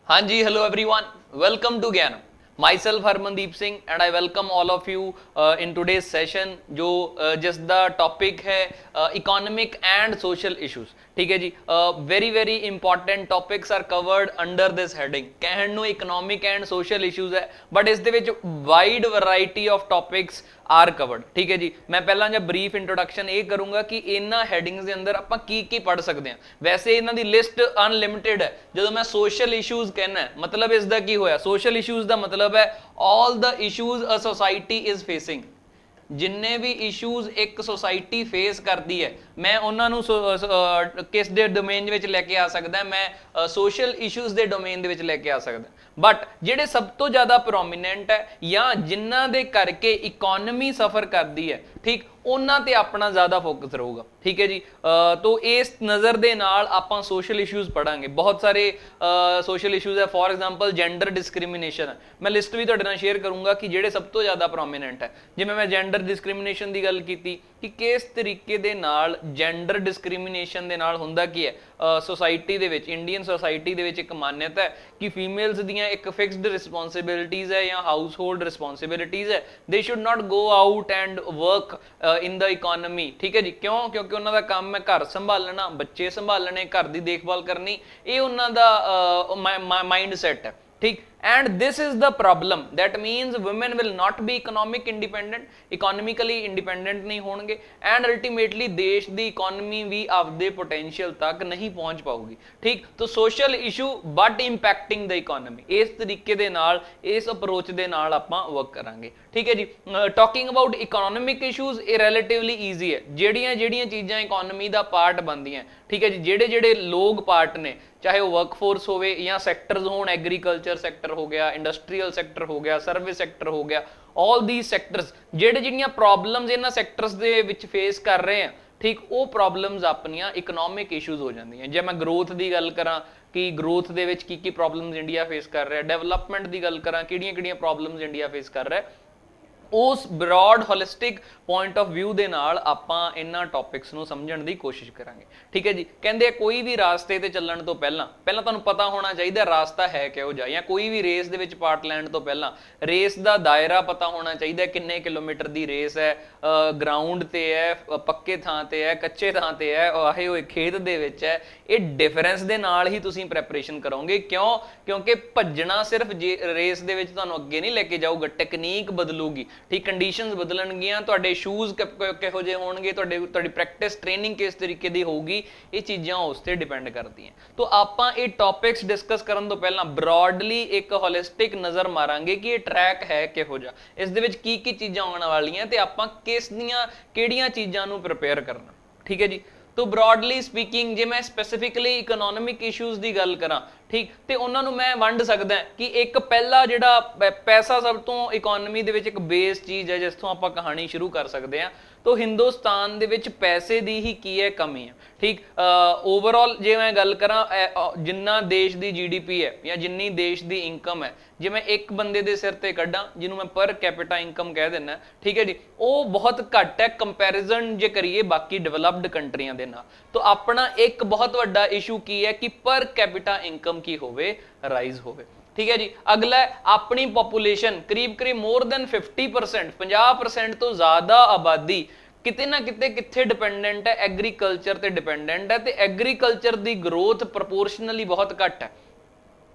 हाँ जी, hello everyone. Welcome to Gyanam. Myself Harmandeep Singh and I welcome all of you in today's session जो जिसका topic है economic and social issues. ठीक है जी, very very important topics are covered under this heading. कहण ਨੂੰ economic and social issues है but इस ਦੇ ਵਿੱਚ wide variety of topics are covered. ਠੀਕ ਹੈ ਜੀ, ਮੈਂ ਪਹਿਲਾਂ ਜਾਂ ਬਰੀਫ ਇੰਟਰੋਡਕਸ਼ਨ ਇਹ ਕਰੂੰਗਾ ਕਿ ਇਹਨਾਂ ਹੈਡਿੰਗਸ ਦੇ ਅੰਦਰ ਆਪਾਂ ਕੀ ਪੜ੍ਹ ਸਕਦੇ ਹਾਂ। ਵੈਸੇ ਇਹਨਾਂ ਦੀ ਲਿਸਟ ਅਨਲਿਮਿਟਿਡ ਹੈ। ਜਦੋਂ ਮੈਂ ਸੋਸ਼ਲ ਇਸ਼ੂਜ਼ ਕਹਿਣਾ ਮਤਲਬ ਇਸ ਦਾ ਕੀ ਹੋਇਆ, ਸੋਸ਼ਲ ਇਸ਼ੂਜ਼ ਦਾ ਮਤਲਬ ਹੈ all the issues a society is facing. ਜਿੰਨੇ ਵੀ ਇਸ਼ੂਜ਼ ਇੱਕ ਸੋਸਾਇਟੀ ਫੇਸ ਕਰਦੀ ਹੈ ਮੈਂ ਉਹਨਾਂ ਨੂੰ ਕਿਸ ਦੇ ਡੋਮੇਨ ਵਿੱਚ ਲੈ ਕੇ ਆ ਸਕਦਾ, ਮੈਂ ਸੋਸ਼ਲ ਇਸ਼ੂਜ਼ ਦੇ ਡੋਮੇਨ ਦੇ ਵਿੱਚ ਲੈ ਕੇ ਆ ਸਕਦਾ। ਬਟ ਜਿਹੜੇ ਸਭ ਤੋਂ ਜ਼ਿਆਦਾ ਪ੍ਰੋਮੀਨੈਂਟ ਹੈ ਜਾਂ ਜਿਨ੍ਹਾਂ ਦੇ ਕਰਕੇ ਇਕੋਨਮੀ ਸਫਰ ਕਰਦੀ ਹੈ, ਠੀਕ, ਉਹਨਾਂ ਤੇ ਆਪਣਾ ਜ਼ਿਆਦਾ ਫੋਕਸ ਰਹੂਗਾ। ਠੀਕ ਹੈ ਜੀ, ਤੋ ਇਸ ਨਜ਼ਰ ਦੇ ਨਾਲ ਆਪਾਂ ਸੋਸ਼ਲ ਇਸ਼ੂਜ਼ ਪੜਾਂਗੇ। ਬਹੁਤ ਸਾਰੇ ਸੋਸ਼ਲ ਇਸ਼ੂਜ਼ ਹੈ, ਫੋਰ ਐਗਜ਼ਾਮਪਲ ਜੈਂਡਰ ਡਿਸਕ੍ਰਿਮੀਨੇਸ਼ਨ ਹੈ। ਮੈਂ ਲਿਸਟ ਵੀ ਤੁਹਾਡੇ ਨਾਲ ਸ਼ੇਅਰ ਕਰੂੰਗਾ ਕਿ ਜਿਹੜੇ ਸਭ ਤੋਂ ਜ਼ਿਆਦਾ ਪ੍ਰੋਮੀਨੈਂਟ ਹੈ। ਜਿਵੇਂ ਮੈਂ ਜੈਂਡਰ ਡਿਸਕ੍ਰਿਮੀਨੇਸ਼ਨ ਦੀ ਗੱਲ ਕੀਤੀ ਕਿ ਕਿਸ ਤਰੀਕੇ ਦੇ ਨਾਲ ਜੈਂਡਰ ਡਿਸਕ੍ਰਿਮੀਨੇਸ਼ਨ ਦੇ ਨਾਲ ਹੁੰਦਾ ਕੀ ਹੈ, ਸੋਸਾਇਟੀ ਦੇ ਵਿੱਚ, ਇੰਡੀਅਨ ਸੋਸਾਇਟੀ ਦੇ ਵਿੱਚ ਇੱਕ ਮਾਨਿਅਤਾ ਹੈ ਕਿ ਫੀਮੇਲਸ ਦੀਆਂ ਇੱਕ ਫਿਕਸਡ ਰਿਸਪੌਂਸਿਬਿਲਿਟੀਜ਼ ਹੈ ਜਾਂ ਹਾਊਸ ਹੋਲਡ ਰਿਸਪੌਂਸਿਬਿਲਿਟੀਜ਼ ਹੈ। ਦੇ should not go out and work in the economy. ਠੀਕ ਹੈ ਜੀ, ਕਿਉਂ? ਕਿਉਂਕਿ ਉਹਨਾਂ ਦਾ ਕੰਮ ਹੈ ਘਰ ਸੰਭਾਲਣਾ, ਬੱਚੇ ਸੰਭਾਲਣੇ, ਘਰ ਦੀ ਦੇਖਭਾਲ ਕਰਨੀ। ਇਹ ਉਹਨਾਂ ਦਾ ਮਾਈਂਡ ਸੈਟ ਹੈ। ठीक, and this is the problem that means women will not be economic independent, economically independent नहीं होंगे and ultimately देश दी economy भी आपदे potential तक नहीं पहुंच पाऊगी। ठीक, तो social issue but impacting the economy इस तरीके दे नाल, इस approach दे नाल आपां work करांगे। ठीक है जी, talking about economic issues ये relatively easy है। ਜਿਹੜੀਆਂ ਚੀਜ਼ਾਂ economy ਦਾ part ਬਣਦੀਆਂ, ठीक है जी, ਜਿਹੜੇ ਲੋग part ਨੇ, चाहे वो वर्कफोर्स होवे या सैक्टर्स होण, एग्रीकल्चर सैक्टर हो गया, इंडस्ट्रीयल सैक्टर हो गया, सर्विस सैक्टर हो गया, ऑल दीज सैक्टर्स ਜਿਹੜੀਆਂ प्रॉब्लम्स इन्हां सैक्टर्स ਦੇ ਵਿੱਚ फेस कर रहे हैं, ठीक, ਉਹ प्रॉब्लम्स ਆਪਣੀਆਂ इकोनॉमिक इशूज़ हो ਜਾਂਦੀਆਂ। ਜੇ ਮੈਂ ग्रोथ ਦੀ ਗੱਲ ਕਰਾਂ ਕਿ ग्रोथ ਦੇ ਵਿੱਚ ਕੀ प्रॉब्लम्स इंडिया फेस कर रहा है, डेवलपमेंट ਦੀ ਗੱਲ ਕਰਾਂ ਕਿਹੜੀਆਂ प्रॉब्लम्स इंडिया फेस कर रहा है, उस broad holistic point of view ਦੇ ਨਾਲ ਆਪਾਂ ਇਹਨਾਂ ਟੌਪਿਕਸ ਨੂੰ ਸਮਝਣ ਦੀ ਕੋਸ਼ਿਸ਼ ਕਰਾਂਗੇ। ਠੀਕ ਹੈ ਜੀ, ਕਹਿੰਦੇ ਕੋਈ ਵੀ ਰਾਸਤੇ ਤੇ ਚੱਲਣ ਤੋਂ ਪਹਿਲਾਂ ਤੁਹਾਨੂੰ ਪਤਾ ਹੋਣਾ ਚਾਹੀਦਾ ਰਾਸਤਾ ਹੈ ਕਿਹੋ ਜਿਹਾ, ਜਾਂ ਕੋਈ ਵੀ ਰੇਸ ਦੇ ਵਿੱਚ ਪਾਰਟ ਲੈਣ ਤੋਂ ਪਹਿਲਾਂ ਰੇਸ ਦਾ ਦਾਇਰਾ ਪਤਾ ਹੋਣਾ ਚਾਹੀਦਾ, ਕਿੰਨੇ ਕਿਲੋਮੀਟਰ ਦੀ ਰੇਸ ਹੈ, ਗਰਾਊਂਡ ਤੇ ਹੈ, ਪੱਕੇ ਥਾਂ ਤੇ ਹੈ, ਕੱਚੇ ਥਾਂ ਤੇ ਹੈ, ਆਹੇ ਹੋਏ ਖੇਤ ਦੇ ਵਿੱਚ ਹੈ। ਇਹ ਡਿਫਰੈਂਸ ਦੇ ਨਾਲ ਹੀ ਤੁਸੀਂ ਪ੍ਰੈਪਰੇਸ਼ਨ ਕਰੋਗੇ। ਕਿਉਂ? ਕਿਉਂਕਿ ਭੱਜਣਾ ਸਿਰਫ ਰੇਸ ਦੇ ਵਿੱਚ ਤੁਹਾਨੂੰ ਅੱਗੇ ਨਹੀਂ ਲੈ ਕੇ ਜਾਊਗਾ, ਟੈਕਨੀਕ ਬਦਲੂਗੀ। ठीक, कंडीशनस बदलणगियां, तुहाडे शूज़ किहो जिहे होणगे, तुहाडी प्रैक्टिस ट्रेनिंग किस तरीके दी होगी, ये चीज़ां उस ते डिपेंड करदियां। तो आपां ये टॉपिक्स डिस्कस करन तो पहलां ब्रॉडली एक होलिस्टिक नज़र मारांगे कि ये ट्रैक है किहो जिहा, इस दे विच की चीज़ां आउण वालीआं ते आपां किस दियां किहड़ियां चीज़ां नूं प्रिपेयर करना। ठीक है जी, तो ब्रॉडली स्पीकिंग जे मैं स्पैसीफिकली इकोनॉमिक इशूज़ की गल करा, ठीक, तो उन्होंने मैं वंड सकदा कि एक पहला जिहड़ा पैसा सब तो इकोनॉमी दे विच एक बेस चीज़ है जिसों आपां कहानी शुरू कर सकते हैं। तो हिंदुस्तान दे विच पैसे दी ही की है कमी है। ठीक, ओवरऑल जे मैं गल करा जिन्ना देश की GDP है या जिन्नी देश की इनकम है, जे मैं एक बंदे दे सिर ते कड्डां जिन्हों मैं पर कैपिटा इनकम कह दिना, ठीक है जी, वो बहुत घट है कंपैरिजन जे करिए बाकी डेवलप्ड कंट्रियां दे नाल। तो अपना एक बहुत वड्डा इशू की है कि पर कैपिटा इनकम की होवे, राइज होवे। ठीक है जी, अगला अपनी पॉपुलेशन करीब मोर देन 50%, 50% तो ज़्यादा आबादी किते ना किते डिपेंडेंट है, एग्रीकल्चर ते डिपेंडेंट है, तो एग्रीकल्चर की ग्रोथ प्रपोर्शनली बहुत घट है।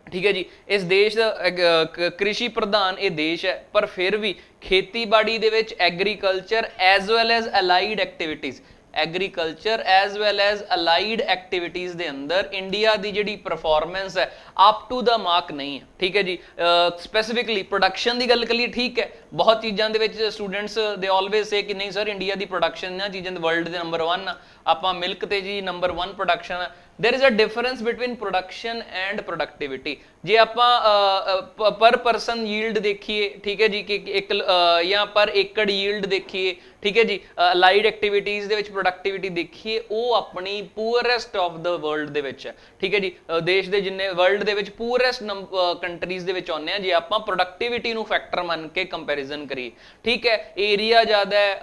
ठीक है जी, इस देश कृषि प्रधान ये देश है, पर फिर भी खेतीबाड़ी दे विच agriculture as well as allied activities, agriculture as well as allied activities के अंदर इंडिया की जी परफॉर्मेंस है अप टू द मार्क नहीं है। ठीक है जी, स्पैसीफिकली प्रोडक्शन की गल करिए, ठीक है, बहुत चीज़ों के स्टूडेंट्स दे ऑलवेज से कि नहीं सर इंडिया की प्रोडक्शन इन्हां चीज़ों वर्ल्ड के नंबर 1 आपां मिल्क ते जी नंबर 1 प्रोडक्शन है। There is a difference between production and productivity. जे आपां पर परसन यील्ड देखिए, ठीक है जी, कि एक या पर एकड़ यील्ड देखिए, ठीक है जी, अलाइड एक्टिविटीज़ दे विच प्रोडक्टिविटी देखिए, वो अपनी पूअरेस्ट ऑफ द वर्ल्ड दे विच है। ठीक है जी, देश दे जिन्ने वर्ल्ड दे विच पूअरेस्ट कंट्रीज़ दे विच आउंदे आ जे आपां प्रोडक्टिविटी नूं फैक्टर मन के कंपैरिजन करिए। ठीक है, एरिया ज़्यादा है,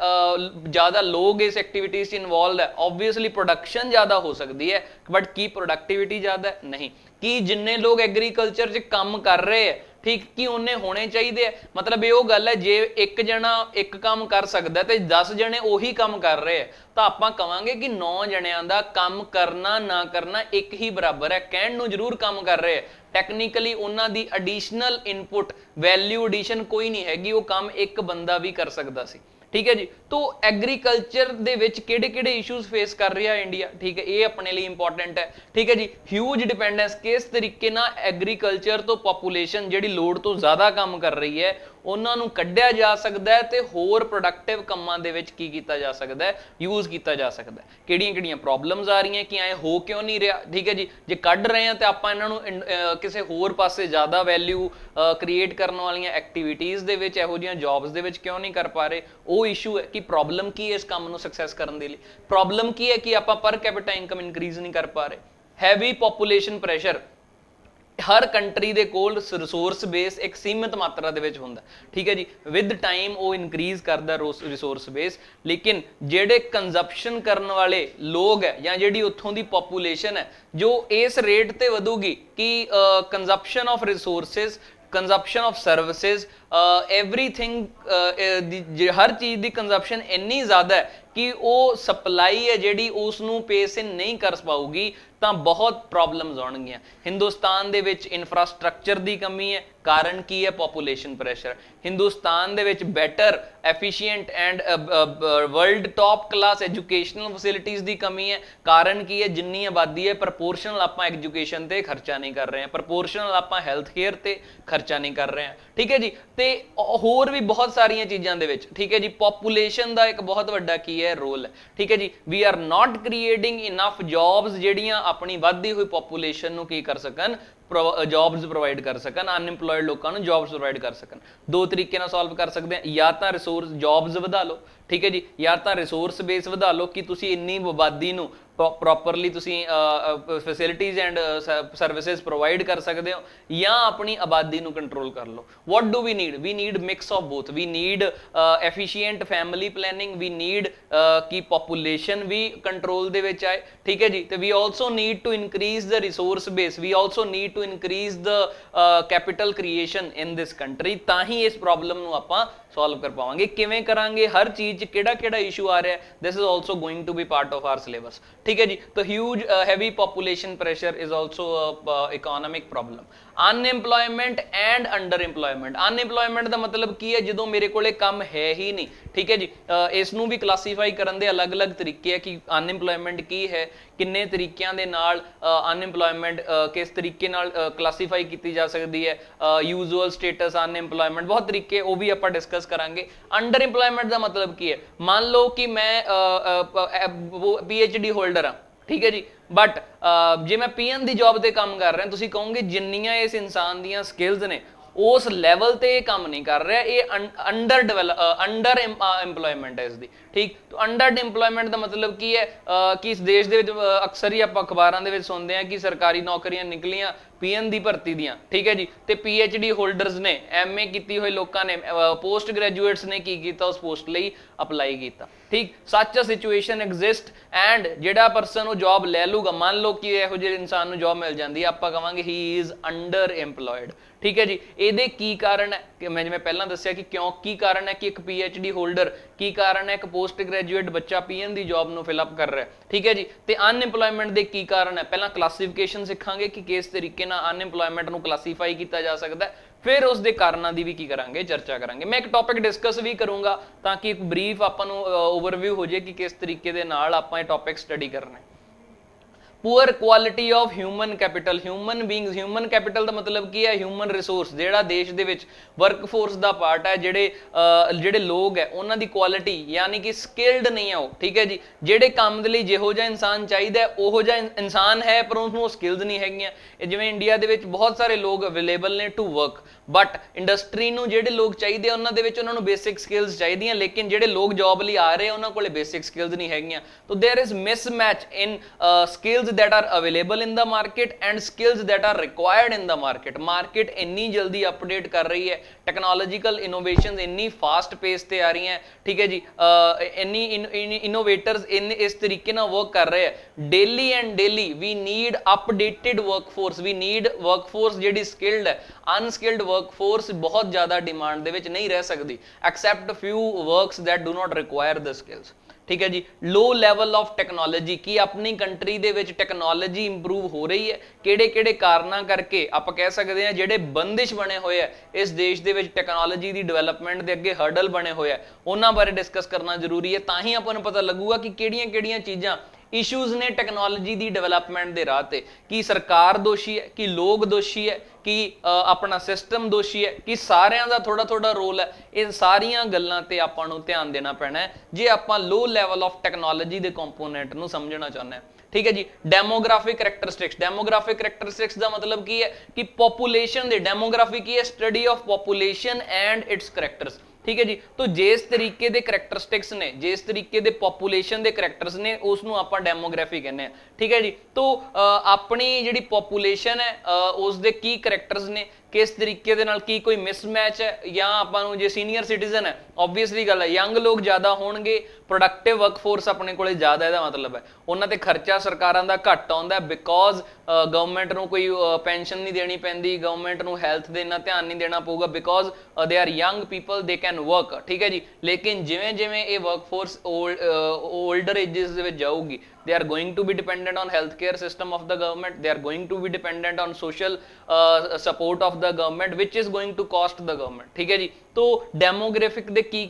ज़्यादा लोग इस एक्टिविटीज़ इन्वॉल्व है, ऑब्वियसली प्रोडक्शन ज़्यादा हो सकती है बट की प्रोडक्टिविटी ज़्यादा है नहीं। कि जिन्ने लोग एग्रीकल्चर 'ਚ काम कर रहे हैं ठीक कि उन्ने होने चाहिए, मतलब ये गल है जे एक जना एक काम कर सकता है तो 10 जने उही काम कर रहे हैं तो आप कहांगे कि 9 जणियां दा काम करना ना करना एक ही बराबर है। कहण नूं जरूर काम कर रहे हैं, टैक्नीकली उन्हां दी एडिशनल इनपुट वैल्यू एडिशन कोई नहीं हैगी, वो काम एक बंदा भी कर सकता सी। ठीक है जी। तो एग्रीकल्चर दे विच किहड़े-किहड़े इशूज फेस कर रहा है इंडिया, ठीक है, ये अपने लिए इंपॉर्टेंट है। ठीक है जी। ह्यूज डिपेंडेंस, किस तरीके ना एग्रीकल्चर तो पॉपूलेशन जिहड़ी लोड़ तो ज़्यादा काम कर रही है उन्होंने कढ़िया जा सकता है तो होर प्रोडक्टिव कामों के की किया जा सकता है, यूज़ किया जा सकता है। किहड़ियां-किहड़ियां प्रॉब्लम्स आ रही हैं कि ऐ हो क्यों नहीं रहा। ठीक है जी। जे कढ़ रहे हैं तो आप इन्हों किसी होर पासे ज़्यादा वैल्यू क्रिएट करने वाली एक्टिविटीज़ दे विच इहो जिहियां जॉब्स दे विच क्यों नहीं कर पा रहे, वो इशू है कि प्रॉब्लम की है इस काम को सक्सैस करने के लिए। प्रॉब्लम की है कि आप पर कैपिटा इनकम इनक्रीज नहीं कर पा रहे। हैवी पॉपूलेशन प्रैशर, हर कंट्री दे कोल रिसोर्स बेस एक सीमित मात्रा दे विच हुंदा। ठीक है जी। विद टाइम वो इनक्रीज करदा रिसोर्स बेस, लेकिन जेडे कंजप्शन करने वाले लोग है या जिहड़ी उत्थों दी पॉपूलेशन है जो इस रेट ते वधूगी कि consumption of resources, consumption of services, everything, हर चीज़ की कंजप्शन इन्नी ज़्यादा है कि वो सप्लाई है जिहड़ी उसनूं पेस इन नहीं कर पाऊगी तो बहुत प्रॉब्लम्स आउणगियां। हिंदुस्तान दे विच इंफ्रास्ट्रक्चर की कमी है, कारण की है पॉपूलेशन प्रैशर। हिंदुस्तान दे विच better efficient and world top class educational facilities की कमी है, कारण की है जिन्नी आबादी है प्रपोर्शनल आप एजुकेशन ते खर्चा नहीं कर रहे हैं, प्रपोर्शनल आप हैल्थ केयर ते खर्चा नहीं कर रहे हैं। ठीक है जी। तो होर भी बहुत सारिया चीज़ों के। ठीक है जी। पॉपूलेशन का एक बहुत वड्डा की है रोल है। ठीक है जी। We are not creating enough jobs जिहड़ियां अपनी वधदी हुई पॉपूलेशन नूं की कर सकन, जॉब्स प्रोवाइड कर सकन, अनएम्पलॉयड लोगों को जॉब्स प्रोवाइड कर सकन। दो तरीके नाल सॉल्व कर सकते हैं, या तो रिसोर्स जॉब्स वधा लो, ठीक है जी, या तो रिसोर्स बेस वधा लो कि तुसी इन्नी आबादी नूं properly facilities and services provide कर सकते हो, या अपनी आबादी नूं कंट्रोल कर लो। What do we need mix of both. We need efficient family planning, we need कि पॉपूलेशन भी कंट्रोल दे विच आए। ठीक है जी। तो we also need to increase the resource base, we also need to increase the capital creation in this country, तां ही इस प्रॉब्लम नूं आपां सॉल्व कर पावांगे। किवें करांगे, हर चीज़ किहड़ा इशू आ रहा है, this is also going to be part of our syllabus. ठीक है जी। तो huge heavy population pressure is also economic problem. Unemployment and under employment. Unemployment का मतलब की है जो मेरे को काम है ही नहीं। ठीक है जी। इसनूं भी क्लासीफाई करन दे अलग अलग तरीके है कि अनएम्पलॉयमेंट की है, किन्ने तरीकों के नाल अनएम्पलॉयमेंट किस तरीके नाल क्लासीफाई की जा सकती है, यूजुअल स्टेटस अनएम्पलॉयमेंट, बहुत तरीके वो भी आप डिस्कस करांगे। अंडर एम्पलॉयमेंट का मतलब की है, मान लो कि मैं PhD होल्डर हाँ, ठीक है जी, बट जे मैं PN की जॉब से काम कर रहा, तुसीं कहोगे जिन्नियां इस इंसान दियां स्किल्स ने उस लैवल ते काम नहीं कर रहा, ये अंडर एम्पलॉयमेंट है इसकी। ठीक। तो अंडर एम्पलॉयमेंट का मतलब की है कि इस देश के अक्सर ही आप अखबारों के सुनते हैं कि सरकारी नौकरियां निकलियां PN की भर्ती दियां। ठीक है जी। तो PhD होल्डर्स ने, MA की हुए लोगों ने, पोस्ट ग्रेजुएट्स ने की किया, उस पोस्ट लिए अपलाई किया। ठीक। सच अ सिचुएशन एग्जिस्ट एंड जिहड़ा परसन वो जॉब ले लूगा, मान लो कि इहो जिहे इंसान नूं जॉब मिल जाती है, आप कहांगे ही इज़ अंडर एम्पलॉयड। ठीक है जी। ये की कारण है कि मैं जिवें पहलां दस्सिया कि क्यों की कारण है कि एक PhD होल्डर, की कारण है एक पोस्ट ग्रेजुएट बच्चा PN की जॉब नूं फिलअप कर रहा है। ठीक है जी। तो अनएम्पलॉयमेंट के की कारण है, पहला क्लासीफिकेशन सीखांगे कि किस तरीके अनएम्पलॉयमेंट को क्लासीफाई किया जा सकता है, फिर उसके कारणों की भी की करांगे, चर्चा करांगे। मैं एक टॉपिक डिस्कस भी करूंगा ताकि एक ब्रीफ आपां नूं ओवरव्यू हो जाए कि किस तरीके दे नाल आपां ये टॉपिक स्टडी करना है। Poor quality of human capital, human beings, human capital का मतलब की है ह्यूमन रिसोर्स, जिहड़ा देश दे विच वर्कफोर्स का पार्ट है, जिहड़े लोग है उन्हां दी क्वालिटी यानी कि स्किल्ड नहीं है वो। ठीक है जी। जिहड़े काम दे लई जिहो जिहा इंसान चाहिए उहो जिहा इंसान है पर उसनूं स्किल्स नहीं हैगियां। जिवें इंडिया दे विच बहुत सारे लोग अवेलेबल ने टू वर्क, बट इंडस्ट्री नूं जिहड़े लोग चाहिए उन्हां दे विच उन्हां नूं बेसिक स्किल्स चाहिए, लेकिन जिहड़े लोग जॉब लई आ रहे उन्हां कोले बेसिक स्किल्स नहीं हैगियां। तो there is mismatch in skills skills that are available in the market and skills that are required in the market ਇੰਨੀ ਜਲਦੀ ਅਪਡੇਟ ਕਰ ਰਹੀ ਹੈ, ਟੈਕਨੋਲੋਜੀਕਲ ਇਨੋਵੇਸ਼ਨਸ ਇੰਨੀ ਫਾਸਟ ਪੇਸ ਤੇ ਆ ਰਹੀਆਂ, ਠੀਕ ਹੈ ਜੀ, ਇੰਨੀ ਇਨੋਵੇਟਰਸ ਇਸ ਤਰੀਕੇ ਨਾਲ ਵਰਕ ਕਰ ਰਹੇ ਹੈ, daily and daily we need updated workforce, we need workforce ਜਿਹੜੀ ਸਕਿਲਡ ਹੈ, ਅਨਸਕਿਲਡ ਵਰਕਫੋਰਸ ਬਹੁਤ ਜ਼ਿਆਦਾ ਡਿਮਾਂਡ ਦੇ ਵਿੱਚ ਨਹੀਂ ਰਹਿ ਸਕਦੀ except few works that do not require the skills, ਠੀਕ ਹੈ ਜੀ। ਲੋ ਲੈਵਲ ਆਫ ਟੈਕਨੋਲੋਜੀ, ਕੀ ਆਪਣੀ ਕੰਟਰੀ ਦੇ ਵਿੱਚ ਟੈਕਨੋਲੋਜੀ ਇੰਪਰੂਵ ਹੋ ਰਹੀ ਹੈ, ਕਿਹੜੇ ਕਾਰਨਾਂ ਕਰਕੇ ਆਪਾਂ ਕਹਿ ਸਕਦੇ ਹਾਂ ਜਿਹੜੇ ਬੰਦਿਸ਼ ਬਣੇ ਹੋਏ ਆ ਇਸ ਦੇਸ਼ ਦੇ ਵਿੱਚ ਟੈਕਨੋਲੋਜੀ ਦੀ ਡਿਵੈਲਪਮੈਂਟ ਦੇ ਅੱਗੇ ਹਰਡਲ ਬਣੇ ਹੋਏ ਆ, ਉਹਨਾਂ ਬਾਰੇ ਡਿਸਕਸ ਕਰਨਾ ਜ਼ਰੂਰੀ ਹੈ, ਤਾਂ ਹੀ ਆਪਾਂ ਨੂੰ ਪਤਾ ਲੱਗੂਗਾ ਕਿ ਕਿਹੜੀਆਂ ਚੀਜ਼ਾਂ ਇਸ਼ੂਜ਼ ਨੇ ਟੈਕਨੋਲੋਜੀ ਦੀ ਡਿਵੈਲਪਮੈਂਟ ਦੇ ਰਾਹ ਤੇ, ਕੀ ਸਰਕਾਰ ਦੋਸ਼ੀ ਹੈ, ਕੀ ਲੋਕ ਦੋਸ਼ੀ ਹੈ, ਕਿ ਆਪਣਾ ਸਿਸਟਮ ਦੋਸ਼ੀ ਹੈ, ਕਿ ਸਾਰਿਆਂ ਦਾ ਥੋੜਾ ਰੋਲ ਹੈ। ਇਹ ਸਾਰੀਆਂ ਗੱਲਾਂ ਤੇ ਆਪਾਂ ਨੂੰ ਧਿਆਨ ਦੇਣਾ ਪੈਣਾ ਹੈ ਜੇ ਆਪਾਂ ਲੋ ਲੈਵਲ ਆਫ ਟੈਕਨੋਲੋਜੀ ਦੇ ਕੰਪੋਨੈਂਟ ਨੂੰ ਸਮਝਣਾ ਚਾਹੁੰਦੇ ਹਾਂ, ਠੀਕ ਹੈ ਜੀ। ਡੈਮੋਗ੍ਰਾਫਿਕ ਕਰੈਕਟਰਿਸਟਿਕਸ ਦਾ ਮਤਲਬ ਕੀ ਹੈ ਕਿ ਪੋਪੂਲੇਸ਼ਨ ਦੇ, ਡੈਮੋਗ੍ਰਾਫੀ ਕੀ ਹੈ, study of population and it's characters, ठीक है जी। तो जिस तरीके के करैक्टरिस्टिक्स ने, जिस तरीके के पॉपूलेशन के करैक्टर्स ने, उसनों आपां डेमोग्राफी कहने, ठीक है जी। तो अपनी जिहड़ी पॉपूलेशन है उसके की करैक्टर्स ने, किस तरीके दे नाल की कोई मिसमैच है, या आपां नूं जे सीनियर सिटीजन है ऑबवियसली गल है यंग लोग ज़्यादा होणगे, प्रोडक्टिव वर्कफोर्स अपने कोले ज़्यादा, इहदा मतलब है उन्हां ते खर्चा सरकारां दा घट आउंदा बिकॉज गवर्नमेंट नूं कोई पेंशन नहीं देनी पैंदी, गवर्नमेंट नूं हैल्थ दे इन्ना ध्यान नहीं देना पऊगा because they are young people, they can work, ठीक है जी। लेकिन जिवें ये वर्कफोर्स ओल्डर एजिस दे विच जाऊगी, they are going to be dependent on healthcare system of the government, they are going to be dependent on social support of the government which is going to cost the government, ठीक है जी। तो demographic दे की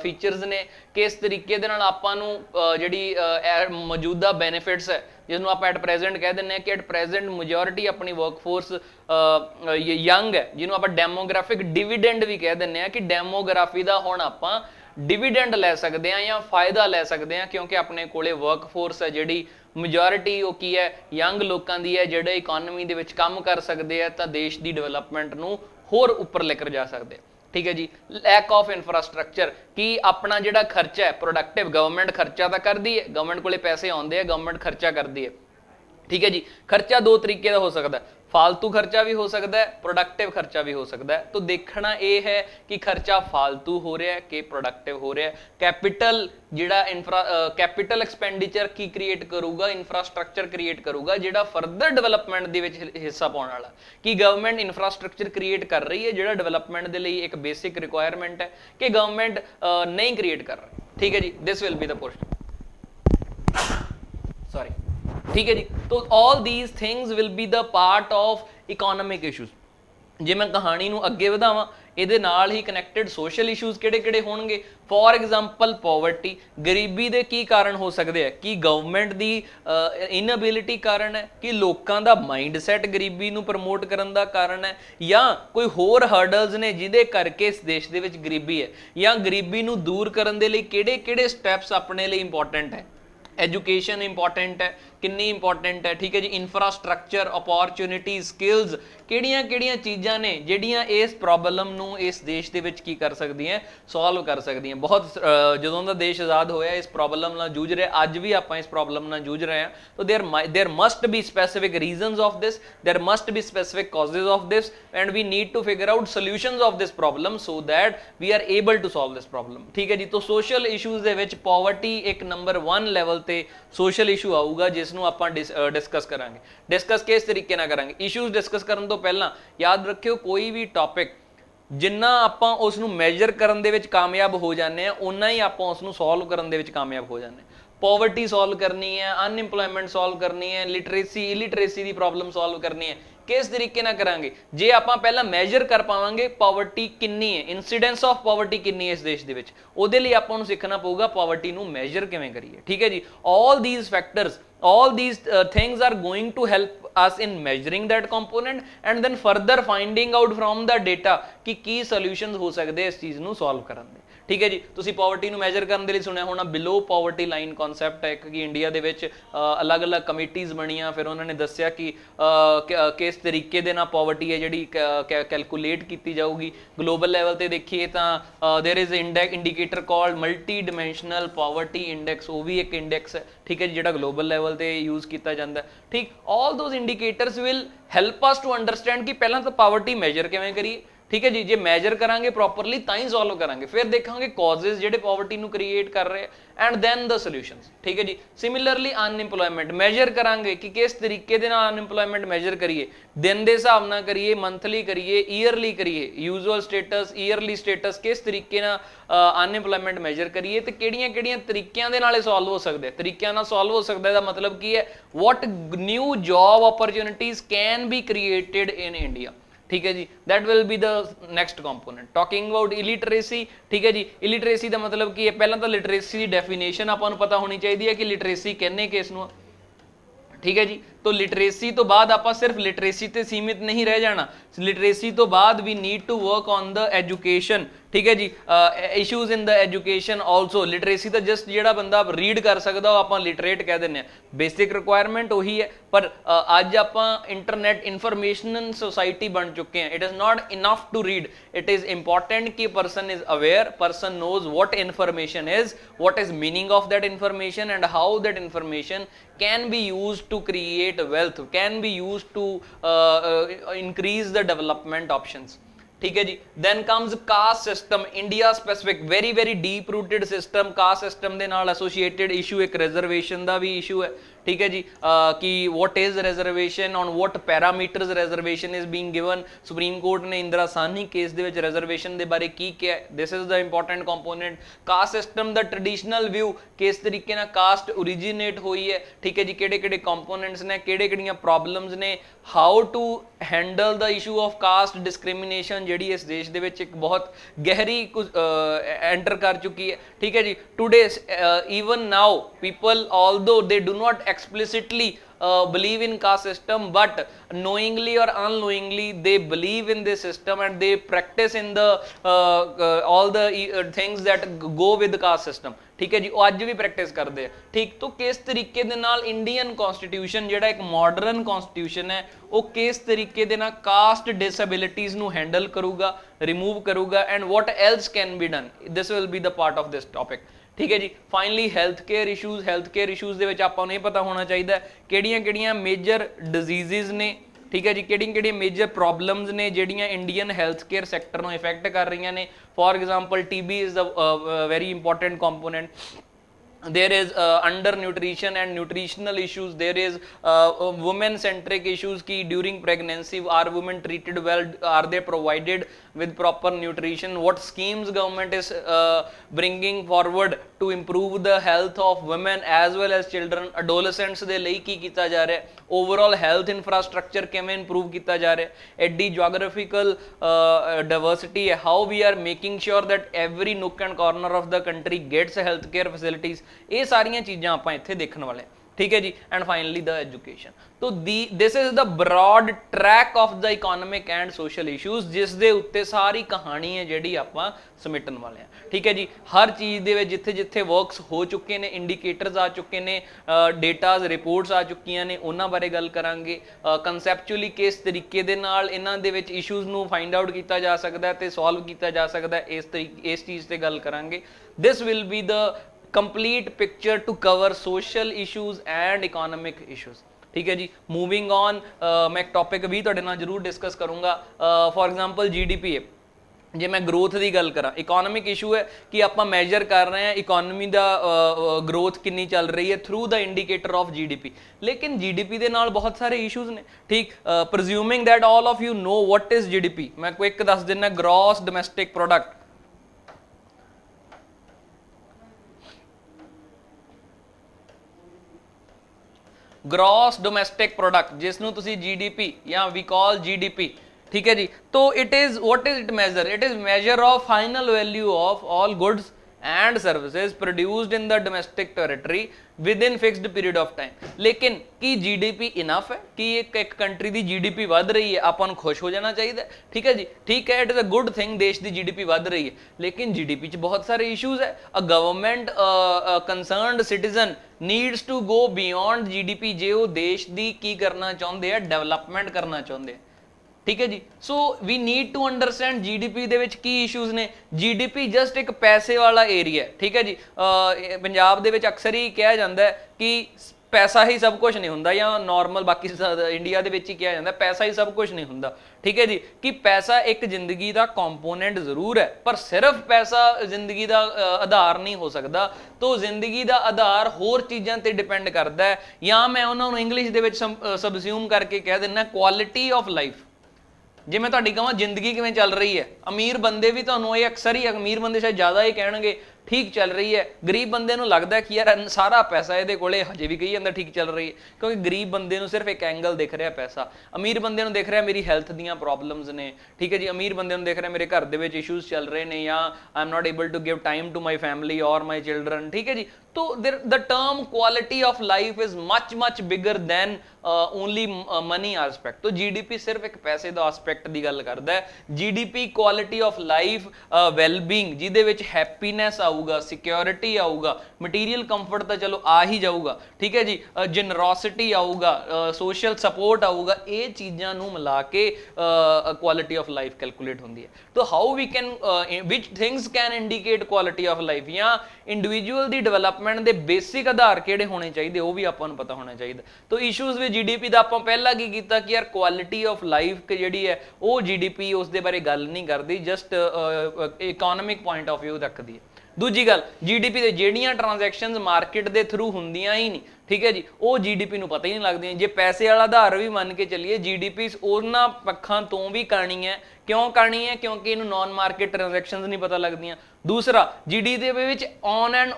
features ने, किस तरीके दे नाल आपां नूं जिहड़ी मौजूदा बेनिफिट्स है जिसनूं आप एट प्रेजेंट कह दिंदे कि एट प्रेजेंट मेजोरिटी अपनी वर्कफोर्स यंग है, जिन्होंने आप डेमोग्राफिक डिविडेंड भी कह दिंदे कि डेमोग्राफी का हुण आपां डिविडेंड लै सकते हैं या फायदा लै सकते हैं, क्योंकि अपने कोले वर्कफोर्स है जिहड़ी मेजोरिटी वो की है यंग लोगों की है, जिहड़े इकोनॉमी दे विच काम कर सकते हैं, तो देश की डिवेलपमेंट नूं होर उपर लेकर जा सकते हैं, ठीक है जी। लैक ऑफ इंफ्रास्ट्रक्चर, कि अपना जिहड़ा खर्चा है प्रोडक्टिव, गवर्नमेंट खर्चा तो करती है, गवर्नमेंट कोले पैसे आउंदे है, गवर्नमेंट खर्चा करती है, ठीक है जी। खर्चा दो तरीके का हो सकता है, फालतू खर्चा भी हो सकता है, प्रोडक्टिव खर्चा भी हो सकता है। तो देखना यह है कि खर्चा फालतू हो रहा है कि प्रोडक्टिव हो रहा है। कैपिटल जिहड़ा कैपिटल एक्सपेंडिचर की क्रिएट करूगा, इंफ्रास्ट्रक्चर क्रिएट करूगा जिहड़ा फर्दर डिवेलपमेंट दे विच हिस्सा पाउण वाला, कि गवर्नमेंट इंफ्रास्ट्रक्चर क्रिएट कर रही है जिहड़ा डिवेलपमेंट दे लई एक बेसिक रिक्वायरमेंट है, कि गवर्नमेंट नहीं क्रिएट कर रही, ठीक है जी। This will be the question, sorry, ठीक है जी। तो all these things will be the part of economic issues. जे मैं कहानी नूं अगे वधावां, इहदे नाल ही कनैक्टेड सोशल इशूज किहड़े होणगे। फॉर एग्जाम्पल पॉवर्टी, गरीबी दे की कारण हो सकते हैं, कि गवर्नमेंट दी इनएबिलिटी कारण है, कि लोकां दा माइंडसैट गरीबी नूं प्रमोट करन दा कारण है, या कोई होर हर्डल्स ने जिहदे करके इस देश दे विच गरीबी है, या गरीबी नूं दूर करन दे लई किहड़े स्टैप्स अपने लिए इंपॉर्टेंट है। एजुकेशन इंपॉर्टेंट है, कितनी इंपॉर्टेंट है, ठीक है जी। इंफ्रास्ट्रक्चर, अपॉर्चुनिटी, स्किल्स, किहड़ियां चीज़ां ने जिहड़ियां इस प्रॉब्लम नूं इस देश दे विच की कर सकदी हैं, सॉल्व कर सकदी हैं। बहुत जदों दा देश आज़ाद होया इस प्रॉब्लम नाल जूझ रहे, अज भी आपां इस प्रॉब्लम नाल जूझ रहे हैं। तो there must be specific reasons of this, there must be specific causes of this, and we need to figure out solutions of this problem so that we are able to solve this problem, ठीक है जी। तो social issues दे विच poverty एक number 1 level ते social issue आऊगा, जिसनों आपां डिस्कस करांगे। डिस्कस किस तरीके नाल करांगे, इशूज़ डिस्कस करन तो पहला याद रखियो कोई भी टॉपिक जिन्ना आपां उसनूं मैजर करन दे विच कामयाब हो जाने हैं, उन्ना ही आपां उसनूं सॉल्व करन दे विच कामयाब हो जाने। पॉवर्टी सॉल्व करनी है, अनइंप्लॉयमेंट सॉल्व करनी है, लिटरेसी इलिटरेसी की प्रॉब्लम सॉल्व करनी है, किस तरीके ना करांगे। जे आपां पहला मैजर कर पावांगे पॉवर्टी किन्नी है, इंसीडेंस ऑफ पॉवर्टी किन्नी है इस देश दे विच, उहदे लई आपां नूं सिੱਖਣਾ पऊगा पॉवर्टी नूं मैजर किवें करिए, ठीक है जी। All these factors, all these things are going to help us in measuring that component and then further finding out from the data कि की solutions हो सकते इस चीज़ नूं solve करन दे, ठीक है जी। तुसी पॉवर्टी ਨੂੰ ਮੈਜ਼ਰ ਕਰਨ ਦੇ ਲਈ ਸੁਣਿਆ ਹੋਣਾ ਬਿਲੋ ਪੋਵਰਟੀ ਲਾਈਨ ਕਨਸੈਪਟ ਹੈ ਕਿ ਇੰਡੀਆ ਦੇ ਵਿੱਚ ਅਲੱਗ-ਅਲੱਗ ਕਮੇਟੀਜ਼ ਬਣੀਆਂ, ਫਿਰ ਉਹਨਾਂ ਨੇ ਦੱਸਿਆ ਕਿ ਕਿਸ ਤਰੀਕੇ ਦੇ ਨਾਲ ਪੋਵਰਟੀ ਹੈ ਜਿਹੜੀ ਕੈਲਕੂਲੇਟ ਕੀਤੀ ਜਾਊਗੀ। ਗਲੋਬਲ ਲੈਵਲ ਤੇ ਦੇਖੀਏ ਤਾਂ there is indicator called multidimensional poverty index, वो भी एक इंडेक्स है, ठीक है जी, ਜਿਹੜਾ ਗਲੋਬਲ ਲੈਵਲ ਤੇ यूज किया जाता है, ठीक। All those indicators will help us to understand कि पहला तो पॉवर्टी मैजर किवें करिए, ठीक है जी। जे मैजर करांगे प्रॉपरली तां ही सॉल्व करांगे, फिर देखांगे कॉजेज जिहड़े पॉवर्टी नूं क्रिएट कर रहे एंड दैन द सॉल्यूशंस, ठीक है जी। सिमिलरली अनएम्प्लॉयमेंट मैजर करांगे कि किस तरीके दे नाल अनएम्प्लॉयमेंट मैजर करिए, दिन दे हिसाब नाल करिए, मंथली करिए, ईयरली करिए, यूजुअल स्टेटस, ईयरली स्टेटस, किस तरीके नाल अनएम्प्लॉयमेंट मैजर करिए ते किहड़ियां-किहड़ियां तरीकिਆਂ ਦੇ ਨਾਲ सॉल्व हो सकदा है। तरीकिਆਂ ਨਾਲ सॉल्व हो सकदा है दा मतलब की है, what new job opportunities can be created in India, ठीक है जी। That will be the next component. Talking about illiteracy, ठीक है जी। इलिटरेसी का मतलब की है, पहला तो लिटरेसी की डेफिनेशन आपां नूं पता होनी चाहिए है कि लिटरेसी कहने किस नूं, ठीक है जी। तो लिटरेसी तो बाद आप सिर्फ लिटरेसी ते सीमित नहीं रह जाना, लिटरेसी तो बाद we need to work on the education, ठीक है जी। Issues in the education also. Literacy तो जस्ट जिहड़ा बंदा रीड कर सकदा आप लिटरेट कह दिंदे आ, बेसिक रिक्वायरमेंट उही है, पर अज आप इंटरनेट इंफॉर्मेशन सोसाइटी बन चुके हैं। It is not enough to read, it is important कि person is aware, person knows what information is, what is meaning of that information and how that information can be use to create wealth, can be used to increase the development options, ठीक है जी। then comes caste system, India specific very very deep rooted system, caste system ਦੇ ਨਾਲ associated issue एक reservation ਦਾ भी issue है, ठीक है जी। कि what is reservation, on what parameters reservation is being given, supreme court ने इंदिरा साहनी केस ਦੇ ਵਿੱਚ reservation ਦੇ ਬਾਰੇ ਕੀ ਕਿਹਾ, this is the important component। caste system the traditional view, ਕਿਸ ਤਰੀਕੇ ਨਾਲ caste originate ਹੋਈ ਹੈ, ਠੀਕ ਹੈ ਜੀ, ਕਿਹੜੇ-ਕਿਹੜੇ components ਨੇ, ਕਿਹੜੇ-ਕਿਹੜੀਆਂ problems ਨੇ, how to handle the issue of caste discrimination ਜਿਹੜੀ ਇਸ ਦੇਸ਼ ਦੇ ਵਿੱਚ ਇੱਕ ਬਹੁਤ ਗਹਿਰੀ ਐਂਟਰ ਕਰ ਚੁੱਕੀ ਹੈ, ਠੀਕ ਹੈ ਜੀ। Today even now people although they do not explicitly believe in caste system, but knowingly or unknowingly they believe in this system and they practice in the all the things that go with the caste system, ठीक है जी। वो अज भी practice करते हैं, ठीक। तो किस तरीके दे नाल इंडियन कॉन्स्टिट्यूशन जिहड़ा एक मॉडर्न कॉन्स्टिट्यूशन है वो किस तरीके दे नाल कास्ट डिसेबिलिटीज़ नूं हैंडल करूगा, रिमूव करूगा, and what else can be done, this will be the part of this topic, ठीक है जी। Finally health care issues, health care issues दे विच आपां नूं इह पता होना चाहिए किहड़ियां-किहड़ियां मेजर डिजीज़ ने, ठीक है जी, किहड़ियां मेजर प्रॉब्लम्स ने जिहड़ियां इंडियन हैल्थ केयर सैक्टर नूं इफेक्ट कर रही ने। For example TB is the very important component, there is undernutrition and nutritional issues, there is women centric issues ki during pregnancy are women treated well, are they provided with proper nutrition, what schemes government is bringing forward to improve the health of women as well as children, adolescents de ਲਈ ਕੀ ਕੀਤਾ ਜਾ ਰਿਹਾ, overall health infrastructure ਕਿਵੇਂ improve ਕੀਤਾ ਜਾ ਰਿਹਾ, ਐਡੀ geographical diversity है, how we are making sure that every nook and corner of the country gets healthcare facilities, ये सारियां चीज़ां आपां इत्थे देखण वाले, ठीक है जी। And finally the education. तो this is the broad track of the economic and social issues जिस दे उत्ते सारी कहानी है जिहड़ी आपां समेटण वाले हैं, ठीक है जी। हर चीज़ दे विच जिथे जिथे वर्क्स हो चुके ने, इंडिकेटर्स आ चुके ने, डेटाज रिपोर्ट्स आ चुकियां ने, उन्हां बारे गल करांगे। कंसैप्चुअली किस तरीके दे नाल इन्हां दे विच इशूज़ नूं फाइंड आउट किया जा सकदा है ते सॉल्व किया जा सकदा है, इस चीज़ ते गल करांगे। This will be the complete picture to cover social issues and economic issues, ठीक है जी। मूविंग ऑन, मैं एक टॉपिक भी तुहाडे नाल जरूर डिस्कस करूँगा। फॉर एग्जाम्पल GDP है, जे मैं ग्रोथ की गल करा, इकोनॉमिक इशू है कि आप मैजर कर रहे हैं इकोनॉमी का ग्रोथ कितनी चल रही है through the indicator of GDP, लेकिन GDP के नाल बहुत सारे इशूज़ ने, ठीक। Presuming that all of you know what is GDP, मैं क्विक दस दिना, gross domestic product, gross domestic product जिसनों तुसी GDP या वी कॉल GDP, ठीक है जी। तो it is what is it measure, it is measure of final value of all goods and services produced in the domestic territory within fixed period of time. लेकिन की GDP enough है कि एक country की GDP वध रही है आपां नूं खुश हो जाना चाहिए? ठीक है जी, ठीक है, it is a good thing देश की जीडीपी वध रही है, लेकिन जीडीपी च बहुत सारे इशूज़ है। A government concerned citizen needs to go beyond GDP जे वो देश की की करना चाहते हैं, डेवलपमेंट करना चाहते हैं। ठीक है जी, so we need to understand GDP ਦੇ ਵਿੱਚ ਕੀ ਇਸ਼ੂਜ਼ ਨੇ। जीडीपी जस्ट एक पैसे वाला एरिया है। ठीक है जी, पंजाब ਦੇ ਵਿੱਚ अक्सर ही ਕਿਹਾ ਜਾਂਦਾ ਹੈ कि पैसा ही सब कुछ नहीं होंदा, या नॉर्मल बाकी इंडिया ਦੇ ਵਿੱਚ ही ਕਿਹਾ ਜਾਂਦਾ पैसा ही सब कुछ नहीं होंदा। ठीक है जी, कि पैसा एक जिंदगी का कंपोनेंट जरूर है, पर सिर्फ पैसा जिंदगी का आधार नहीं हो सकता। तो जिंदगी का आधार होर चीज़ों पर डिपेंड करता है, या मैं उन्होंने इंग्लिश ਦੇ ਵਿੱਚ सबस्यूम करके कह दिना क्वालिटी ऑफ लाइफ। जे मैं तुहाडी कहां जिंदगी किवें चल रही है, अमीर बंदे भी तुहानूं ये अक्सर ही, अमीर बंदे शायद ज़्यादा ही कहणगे ठीक चल रही है, गरीब बंदे नूं लगदा है कि यार सारा पैसा इहदे कोले हजे भी कही जांदा ठीक चल रही है, क्योंकि गरीब बंदे नूं सिर्फ एक एंगल दिख रहा पैसा। अमीर बंदे नूं दिख रहा मेरी हैल्थ दीयां प्रॉब्लम्स ने। ठीक है जी, अमीर बंदे नूं दिख रहा मेरे घर दे विच इशूज़ चल रहे हैं, या I am not able to give time to my family और माई चिल्ड्रन। ठीक है जी, तो the term quality of life is much much bigger than only money aspect. तो जीडीपी सिर्फ एक पैसे का आस्पैक्ट की गल करता है। GDP quality of life, wellbeing, जिहदे विच हैप्पीनैस आऊगा, सिक्योरिटी आऊगा, मटीरियल कंफर्ट तो चलो आ ही जाऊगा। ठीक है जी, जनरोसिटी आऊगा, सोशल सपोर्ट आऊगा, ये चीज़ों नूं मिला के क्वालिटी ऑफ लाइफ कैलकुलेट होंदी है। तो how we can which things can indicate quality of life, या इंडिविजुअल की डिवेलपमेंट के बेसिक आधार किहड़े होने चाहिए, वो भी आपां नूं पता होना चाहिए। तो इशूज़ विच जीडीपी का आपां पहला की कीता कि यार क्वालिटी ऑफ लाइफ जिहड़ी है वो जीडीपी उस दे बारे गल नहीं करती, just economic point of view रखती है। दूजी गल, जीडीपी दे जेड़ियां ट्रांजैक्शनस मार्केट के थ्रू होंदियां ही नहीं, ठीक है जी, वो जीडीपी नूं पता ही नहीं लगदियां। जे पैसे वाला आधार भी मन के चलिए, जीडीपी उन्हां पक्षां तो भी करनी है। क्यों करनी है? क्योंकि इन्हूं नॉन मार्केट ट्रांजैक्शनस नहीं पता लगदियां। दूसरा, GD they which on and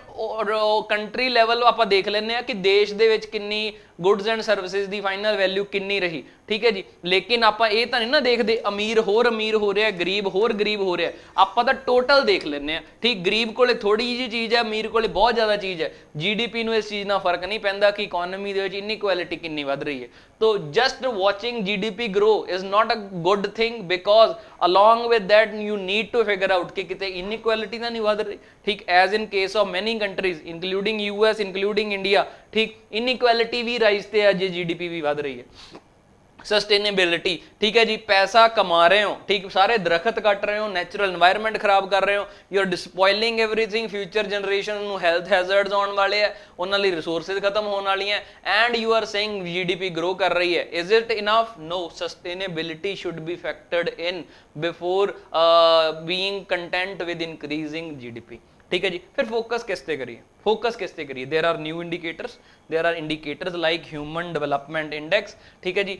country level आपां देख लैंदे आ कि देश दे विच किन्नी गुड्स एंड सर्विसेज की फाइनल वैल्यू किन्नी रही। ठीक है जी, लेकिन आपां ये तां नहीं ना देखदे अमीर हो रहा है, गरीब हो रहा है, आपां तां टोटल देख लैंदे आ। ठीक, गरीब कोले थोड़ी जी चीज़ है, अमीर कोले बहुत ज़्यादा चीज़ है। जीडीपी नूं इस चीज़ नाल फर्क नहीं पैंदा कि इकोनॉमी दे विच इनइक्वैलिटी किन्नी वध रही है। तो just watching GDP grow is not a good thing, because along with that you need to figure out कि किते इनइक्वैलिटी ना नहीं वध रही। ठीक, as in case of many countries including US, including India, ठीक, इनइक्वैलिटी भी राइज ते है, जीडीपी भी वध रही है। सस्टेनेबिलिटी, ठीक है जी, पैसा कमा रहे हो, ठीक, सारे दरखत कट रहे हो, नैचुरल एनवायरनमेंट खराब कर रहे हो, you are despoiling everything, future generation नूं हैल्थ हैजर्ड्स आने वाले है, उन्होंने रिसोर्सिज खत्म होने वाली हैं, and you are saying GDP grow कर रही है। Is it enough? No, sustainability should be factored in before being content with increasing GDP. ठीक है जी, फिर फोकस किस पे करिए? फोकस किस पे करिए? There are new indicators, there are indicators like human development index. ठीक है जी,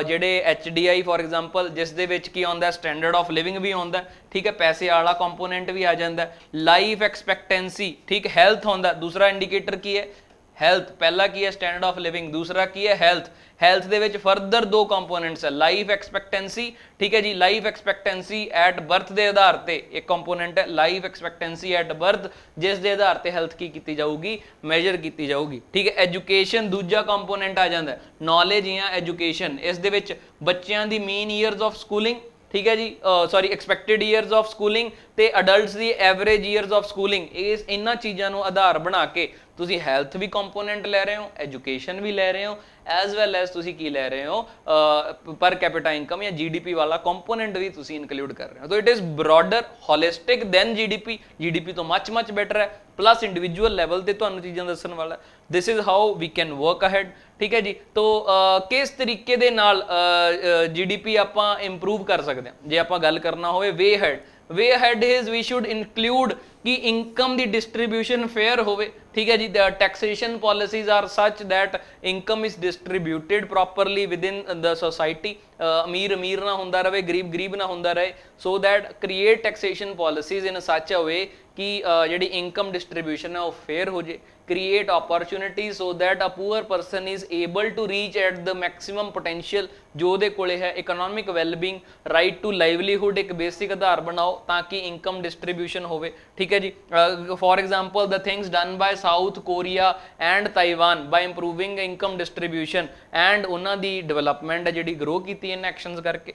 जेडे HDI फॉर एग्जाम्पल, जिस दे विच की आउंदा स्टैंडर्ड ऑफ लिविंग भी आउंदा, ठीक है, पैसे वाला कंपोनेंट भी आ जाता है, लाइफ एक्सपैक्टेंसी, ठीक, हेल्थ आउंदा। दूसरा इंडिकेटर की है? हेल्थ। पहला की है स्टैंडर्ड ऑफ लिविंग, दूसरा की है health. Health they which further दो कंपोनेंट्स है, लाइफ एक्सपैक्टेंसी, ठीक है जी, लाइफ एक्सपैक्टेंसी एट बर्थ के आधार पर एक कंपोनेंट है, लाइफ एक्सपैक्टेंसी एट बर्थ, जिस दे आधार पर हेल्थ की जाऊगी, मेजर की जाऊगी। ठीक है, एजुकेशन दूजा कंपोनेंट आ जाता है, नॉलेज या एजुकेशन, इस दे विच बच्चों की मीन ईयर्स ऑफ स्कूलिंग, ठीक है जी, sorry expected years of schooling ते अडल्ट्स की एवरेज ईयर्स ऑफ स्कूलिंग, इस इन्हां चीज़ों को आधार बना के तुसी हेल्थ भी कंपोनेंट लै रहे हो, एजुकेशन भी लै रहे हो, एज वैल एज तुसी की लै रहे हो पर कैपिटा इनकम या जीडीपी वाला कंपोनेंट भी तुसी इंक्लूड कर रहे हो। तो it is broader holistic than GDP, GDP तो मच मच बेटर है, प्लस इंडिविजुअल लैवल ते तुहानूं चीज़ां दस्सण वाला। This is how we can work ahead. ठीक है जी, तो किस तरीके दे नाल जीडीपी आपां इंप्रूव कर सकते हैं? जे आपां गल करना होवे way ahead is we should include कि इनकम दी डिस्ट्रीब्यूशन फेयर होवे। ठीक है जी, the taxation policies are such that income is distributed properly within the society, अमीर अमीर ना होंदा रहे, गरीब गरीब ना होंदा रहे, so that create taxation policies in such a way कि जिहड़ी इनकम डिस्ट्रीब्यूशन है वो फेयर हो जाए। create opportunities so that a poor person is able to reach at the maximum potential जो ਉਹਦੇ ਕੋਲੇ है। economic well-being, right to livelihood एक basic आधार बनाओ ताकि income distribution होवे, ठीक है जी। for example the things done by South Korea and Taiwan by improving income distribution and ਉਹਨਾਂ ਦੀ development है ਜਿਹੜੀ grow ਕੀਤੀ ਇਹਨਾਂ actions करके,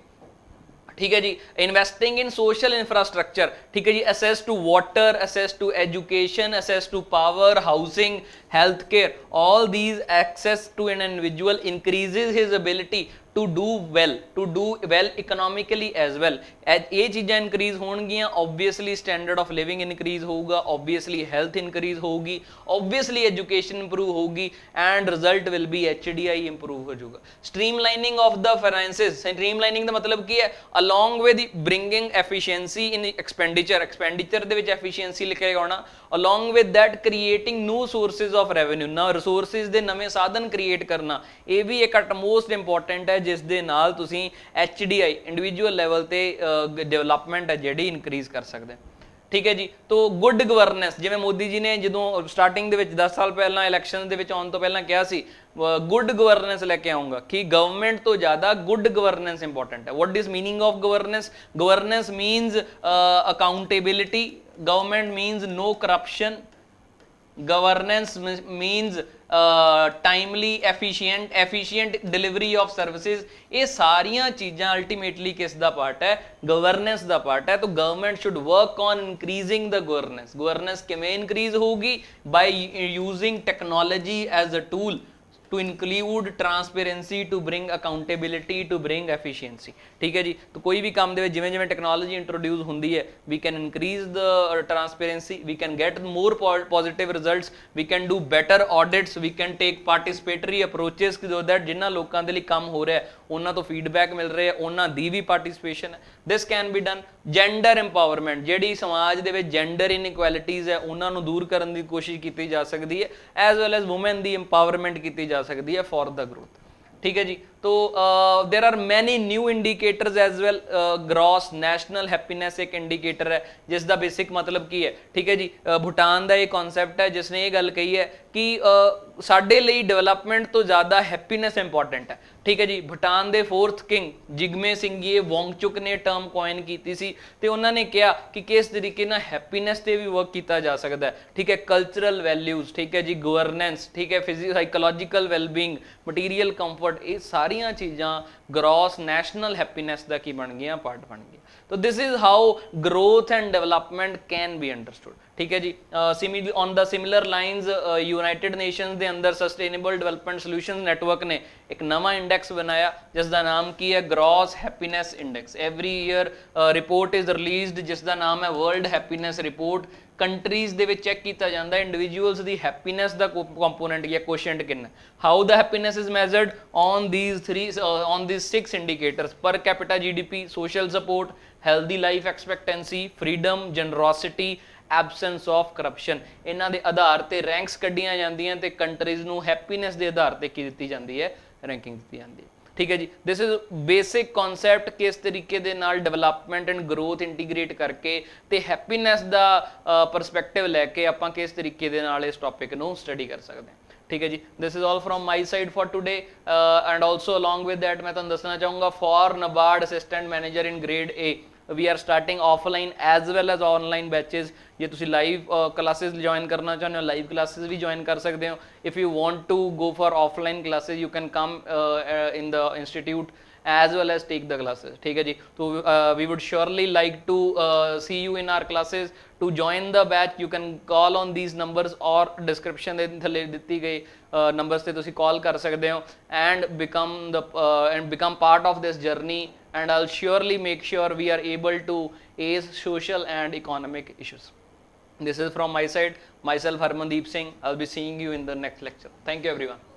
ठीक है जी। इन्वेस्टिंग इन सोशल इंफ्रास्ट्रक्चर, ठीक है जी। Access to water, access to education, access to power, housing, health care, all these access to an individual increases his ability to do well economically as well. ये चीज़ां increase होणगियां, obviously standard of living increase होगा, obviously health increase होगी, obviously education improve होगी and result will be HDI improve हो जाएगा। Streamlining of the finances, streamlining का मतलब की है along with bringing efficiency in expenditure they which efficiency लिखे आना, along with that creating new sources of revenue, ना रिसोर्सिस दे नवे साधन क्रिएट करना, ये भी एक मोस्ट इंपॉर्टेंट है जिस दे नाल तुसीं HDI इंडिविजुअल लैवल ते डेवलपमेंट है जिहड़ी इंक्रीज कर सकते, ठीक है जी। तो गुड गवर्नेंस, जिवें मोदी जी ने जो स्टार्टिंग दे विच 10 साल पहला इलैक्शन दे विच आउण तो पहला कहा सी गुड गवर्नेंस लैके आऊँगा कि गवर्नमेंट तो ज़्यादा गुड गवर्नेंस इंपॉर्टेंट है। What is meaning of governance? Governance means accountability, government means no corruption, governance means timely efficient delivery of services. ये सारिया चीज़ां अल्टीमेटली किस दा पार्ट है? गवर्नेंस दा पार्ट है। तो government should work on increasing the governance. Governance किमें इंक्रीज होगी? By using technology as a tool to include transparency, to bring accountability, to bring efficiency, ठीक है जी। तो कोई भी काम दे जिवें जिवें टेक्नोलॉजी इंट्रोड्यूस होंदी है, we can increase the transparency, we can get more positive results, we can do better audits, we can take participatory approaches so that जिन्ना लोकां दे लई काम हो रहा है उन्हां तो फीडबैक मिल रहे हैं, उन्हां दी भी पार्टिसिपेशन है। This can be done. Gender empowerment, जिहड़ी समाज दे विच जेंडर इनइक्वैलिटीज़ है उन्हां नूं दूर करन दी कोशिश की जा सकती है, एज वेल एज वुमेन दी इंपावरमेंट की जा सकती है फॉर द ग्रोथ, ठीक है जी। तो there are many new indicators as well. Gross national happiness एक इंडिकेटर है जिसका बेसिक मतलब की है, ठीक है जी। भूटान का एक कॉन्सैप्ट है जिसने ये गल कही है कि साडे लई डेवलपमेंट तो ज़्यादा हैप्पीनेस इंपॉर्टेंट है, ठीक है जी। भूटान के 4th किंग जिग्मे सिंघिए वांगचुक ने टर्म कॉइन की सी ते उन्होंने कहा कि किस तरीके ना हैप्पीनेस ते भी वर्क किया जा सकता है, ठीक है। कल्चरल वैल्यूज़, ठीक है जी, गवर्नेंस, ठीक है, साइकोलॉजिकल वैलबींग, मटीरियल कंफर्ट, ये सारिया चीज़ां ग्रॉस नैशनल हैप्पीनेस का की बन गई, पार्ट बन गई। तो this is how growth and development can be understood, ठीक है जी। On the similar lines United Nations के अंदर सस्टेनेबल डेवलपमेंट सॉल्यूशंस नेटवर्क ने एक नवा इंडेक्स बनाया जिसका नाम की है gross happiness index. Every year report is released जिसका नाम है वर्ल्ड हैप्पीनेस रिपोर्ट। कंट्रीज दे विच चैक किया जाता है इंडिविजुअल्स दी हैप्पीनेस दा कंपोनेंट या क्वेश्चन कितना, how the happiness is measured on these 6 indicators: per capita GDP, social support, healthy life expectancy, freedom, generosity, absence of corruption. इन्हां दे आधार ते रैंक्स कड्डियां जांदियां ते कंट्रीज नूं हैप्पीनेस दे आधार ते की दित्ती जांदी है, रैंकिंग दित्ती जांदी है, ठीक है जी। दिस इज बेसिक कॉन्सैप्ट किस तरीके दे नाल डेवलपमेंट एंड ग्रोथ इंटीग्रेट करके ते हैप्पीनेस दा परस्पैक्टिव लैके आपां किस तरीके दे नाल इस टॉपिक नूं स्टडी कर सकते हैं, ठीक है जी। This is all from my side for today and also along with that मैं तुहानूं दसना चाहूँगा for NABARD assistant manager in grade A we are starting offline as well as online batches. जे तुसी लाइव क्लासेस ज्वाइन करना चाहते हो live classes भी ज्वाइन कर सकते हो। If you want to go for offline classes you can come in the institute as well as take the classes, ठीक है जी। तो we would surely like to see you in our classes. To join the batch you can call on these numbers or description ਦੇ ਥੱਲੇ ਦਿੱਤੀ ਗਈ numbers ਤੇ ਤੁਸੀਂ call ਕਰ ਸਕਦੇ ਹੋ and become part of this journey and I'll surely make sure we are able to ace social and economic issues. This is from my side, myself Harmandeep Singh. I'll be seeing you in the next lecture. Thank you everyone.